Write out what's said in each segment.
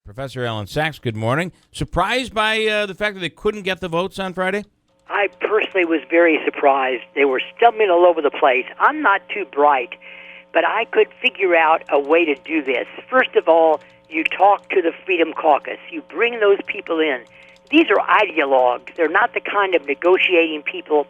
Professor Allan Saxe, good morning. Surprised by the fact that they couldn't get the votes on Friday? I personally was very surprised. They were stumbling all over the place. I'm not too bright, but I could figure out a way to do this. First of all, you talk to the Freedom Caucus. You bring those people in. These are ideologues. They're not the kind of negotiating people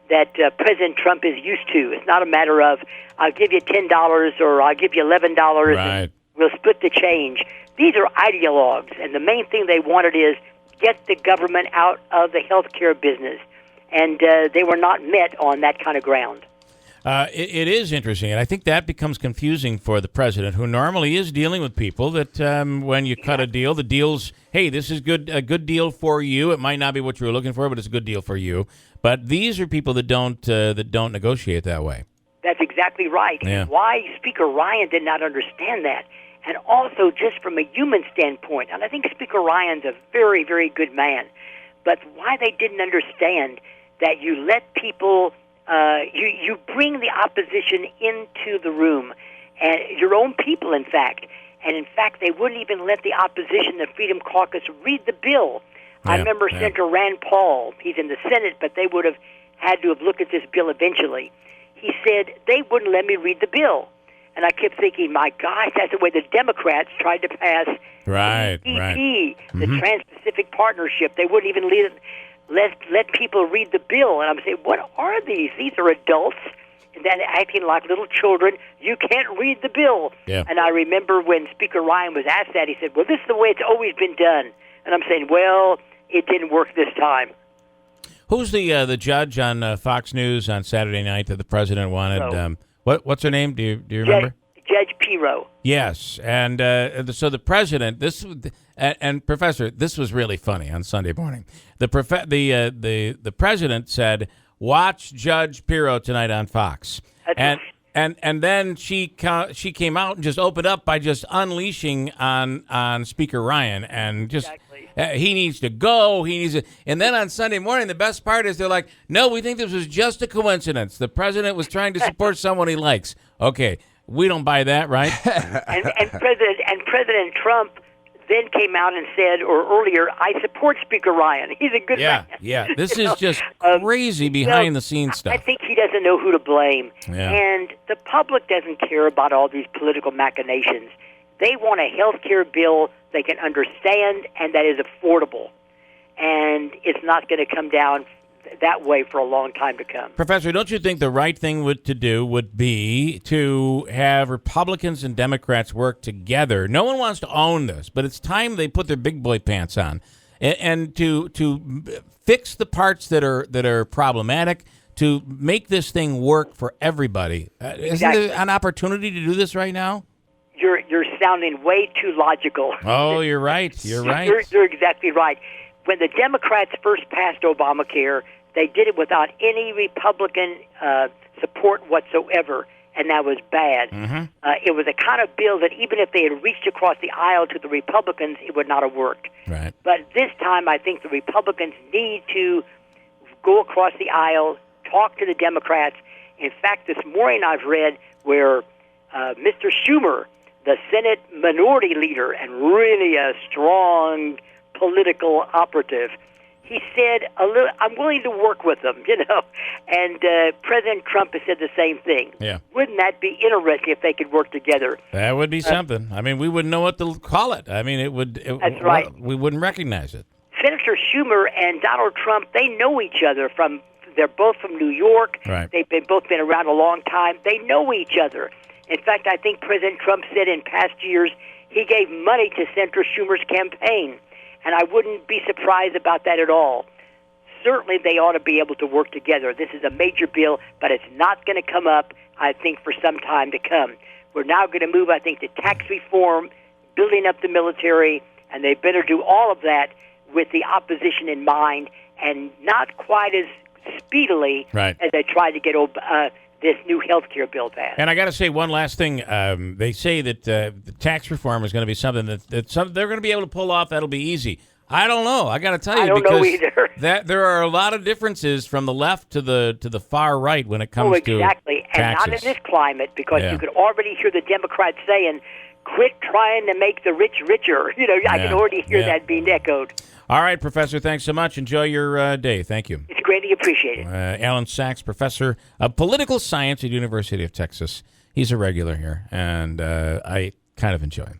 that President Trump is used to. It's not a matter of, I'll give you $10 or I'll give you $11 right. and we'll split the change. These are ideologues, and the main thing they wanted is get the government out of the healthcare business, and they were not met on that kind of ground. It is interesting, and I think that becomes confusing for the president, who normally is dealing with people that when you cut a deal, the deal's, hey, this is a good deal for you. It might not be what you were looking for, but it's a good deal for you. But these are people that don't negotiate that way. That's exactly right. Yeah. Why Speaker Ryan did not understand that. And also, just from a human standpoint, and I think Speaker Ryan's a very, very good man, but why they didn't understand that you let people, you bring the opposition into the room, and your own people, in fact. And in fact, they wouldn't even let the opposition, the Freedom Caucus, read the bill. I remember Senator Rand Paul, he's in the Senate, but they would have had to have looked at this bill eventually. He said, they wouldn't let me read the bill. And I kept thinking, my gosh, that's the way the Democrats tried to pass the TPP, the Trans-Pacific Partnership. They wouldn't even let people read the bill. And I'm saying, what are these? These are adults and then acting like little children. You can't read the bill. Yeah. And I remember when Speaker Ryan was asked that, he said, well, this is the way it's always been done. And I'm saying, well, it didn't work this time. Who's the judge on Fox News on Saturday night that the president wanted? What's her name? Do you remember? Judge Pirro. Yes, and so the president. And Professor, this was really funny on Sunday morning. The president said, "Watch Judge Pirro tonight on Fox," and then she came out and just opened up by just unleashing on Speaker Ryan and just. Exactly. He needs to go. And then on Sunday morning, the best part is they're like, no, we think this was just a coincidence. The president was trying to support someone he likes. Okay, we don't buy that, right? and President Trump then came out and said, or earlier, I support Speaker Ryan. He's a good man. Yeah, this is just crazy behind-the-scenes stuff. I think he doesn't know who to blame. Yeah. And the public doesn't care about all these political machinations. They want a health care bill they can understand and that is affordable. And it's not going to come down that way for a long time to come. Professor, don't you think the right thing to do would be to have Republicans and Democrats work together? No one wants to own this, but it's time they put their big boy pants on and to fix the parts that are problematic, to make this thing work for everybody. Exactly. Isn't there an opportunity to do this right now? You're sounding way too logical. Oh, you're right. You're right. You're exactly right. When the Democrats first passed Obamacare, they did it without any Republican support whatsoever, and that was bad. Mm-hmm. It was a kind of bill that even if they had reached across the aisle to the Republicans, it would not have worked. Right. But this time, I think the Republicans need to go across the aisle, talk to the Democrats. In fact, this morning I've read where Mr. Schumer, the Senate minority leader and really a strong political operative, he said, I'm willing to work with them, And President Trump has said the same thing. Yeah. Wouldn't that be interesting if they could work together? That would be something. I mean, we wouldn't know what to call it. I mean, That's right. We wouldn't recognize it. Senator Schumer and Donald Trump, they know each other they're both from New York. Right. They've both been around a long time. They know each other. In fact, I think President Trump said in past years he gave money to Senator Schumer's campaign, and I wouldn't be surprised about that at all. Certainly they ought to be able to work together. This is a major bill, but it's not going to come up, I think, for some time to come. We're now going to move, I think, to tax reform, building up the military, and they better do all of that with the opposition in mind and not quite as speedily as they tried to get this new health care bill passed. And I got to say one last thing. They say that the tax reform is going to be something that they're going to be able to pull off. That'll be easy. I don't know. I got to tell you, I don't know either. That there are a lot of differences from the left to the far right when it comes to exactly, and taxes. not in this climate, because you could already hear the Democrats saying, quit trying to make the rich richer. I can already hear that being echoed. All right, Professor, thanks so much. Enjoy your day. Thank you. It's greatly appreciated. Allan Saxe, Professor of Political Science at University of Texas. He's a regular here, and I kind of enjoy him.